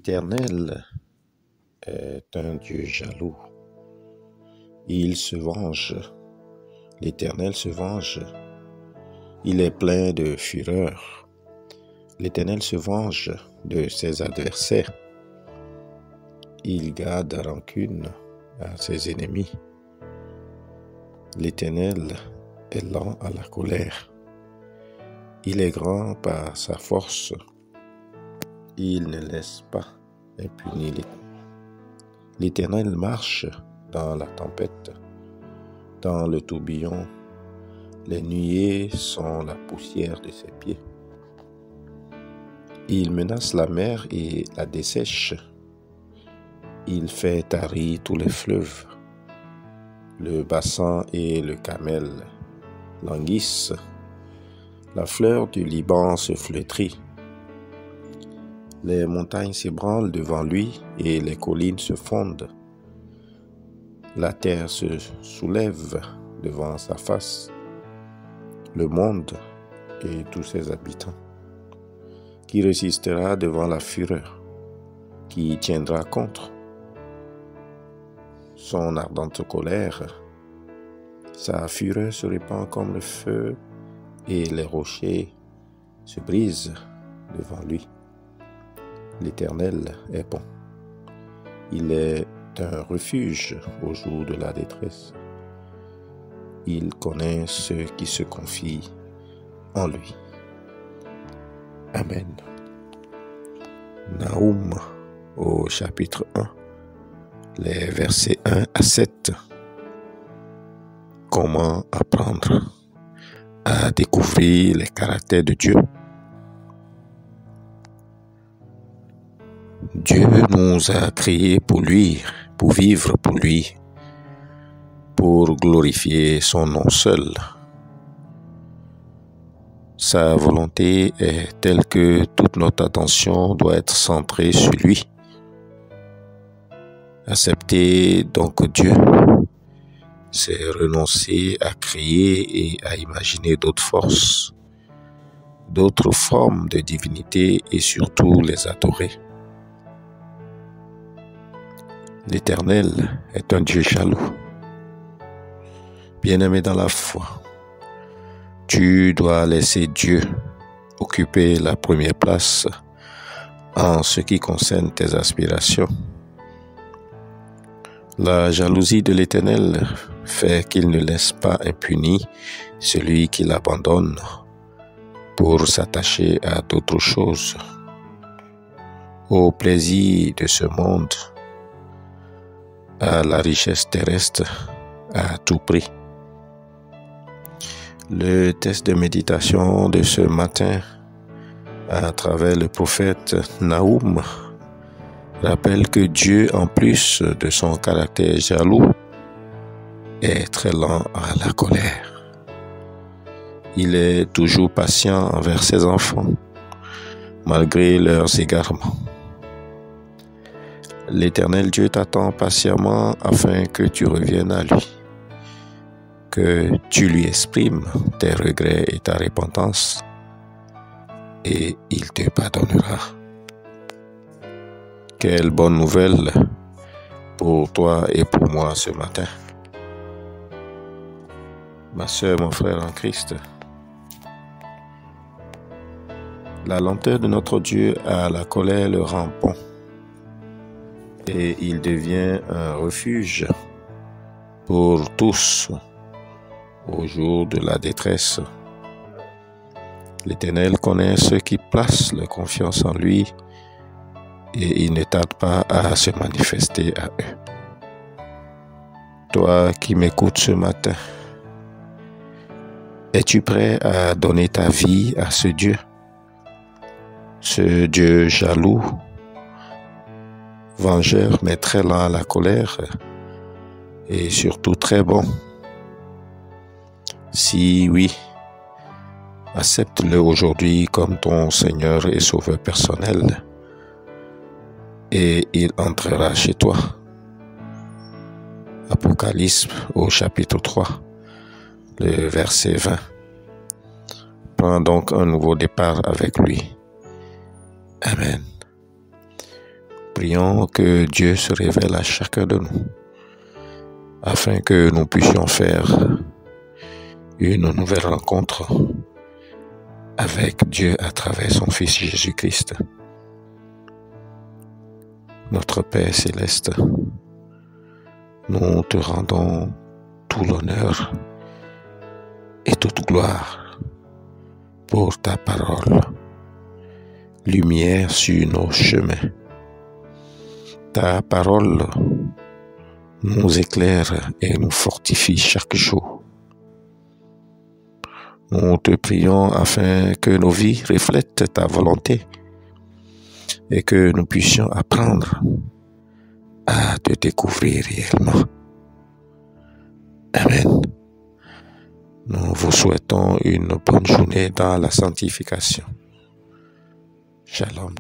L'Éternel est un Dieu jaloux. Il se venge. L'Éternel se venge. Il est plein de fureur. L'Éternel se venge de ses adversaires. Il garde rancune à ses ennemis. L'Éternel est lent à la colère. Il est grand par sa force. Il ne laisse pas impuni. L'Éternel marche dans la tempête, dans le tourbillon. Les nuées sont la poussière de ses pieds. Il menace la mer et la dessèche. Il fait tarir tous les fleuves. Le bassin et le Carmel languissent. La fleur du Liban se flétrit. Les montagnes s'ébranlent devant lui et les collines se fondent. La terre se soulève devant sa face. Le monde et tous ses habitants. Qui résistera devant la fureur? Qui tiendra contre son ardente colère? Sa fureur se répand comme le feu et les rochers se brisent devant lui. L'Éternel est bon. Il est un refuge au jour de la détresse. Il connaît ceux qui se confient en lui. Amen. Naoum au chapitre 1, les versets 1 à 7. Comment apprendre à découvrir les caractères de Dieu? Dieu nous a créés pour lui, pour vivre pour lui, pour glorifier son nom seul. Sa volonté est telle que toute notre attention doit être centrée sur lui. Accepter donc Dieu, c'est renoncer à créer et à imaginer d'autres forces, d'autres formes de divinité et surtout les adorer. L'Éternel est un Dieu jaloux. Bien-aimé dans la foi, tu dois laisser Dieu occuper la première place en ce qui concerne tes aspirations. La jalousie de l'Éternel fait qu'il ne laisse pas impuni celui qui l'abandonne pour s'attacher à d'autres choses, au plaisir de ce monde, à la richesse terrestre à tout prix. Le texte de méditation de ce matin à travers le prophète Naoum rappelle que Dieu, en plus de son caractère jaloux, est très lent à la colère. Il est toujours patient envers ses enfants, malgré leurs égarements. L'Éternel Dieu t'attend patiemment afin que tu reviennes à lui, que tu lui exprimes tes regrets et ta repentance, et il te pardonnera. Quelle bonne nouvelle pour toi et pour moi ce matin. Ma sœur, mon frère en Christ, la lenteur de notre Dieu à la colère le rend bon. Et il devient un refuge pour tous au jour de la détresse. L'Éternel connaît ceux qui placent leur confiance en lui et il ne tarde pas à se manifester à eux. Toi qui m'écoutes ce matin, es-tu prêt à donner ta vie à ce Dieu jaloux, vengeur mais très lent à la colère et surtout très bon? Si oui, accepte-le aujourd'hui comme ton Seigneur et Sauveur personnel et il entrera chez toi. Apocalypse au chapitre 3, le verset 20. Prends donc un nouveau départ avec lui. Amen. Prions que Dieu se révèle à chacun de nous, afin que nous puissions faire une nouvelle rencontre avec Dieu à travers son Fils Jésus-Christ. Notre Père céleste, nous te rendons tout l'honneur et toute gloire pour ta parole, lumière sur nos chemins. Ta parole nous éclaire et nous fortifie chaque jour. Nous te prions afin que nos vies reflètent ta volonté et que nous puissions apprendre à te découvrir réellement. Amen. Nous vous souhaitons une bonne journée dans la sanctification. Shalom.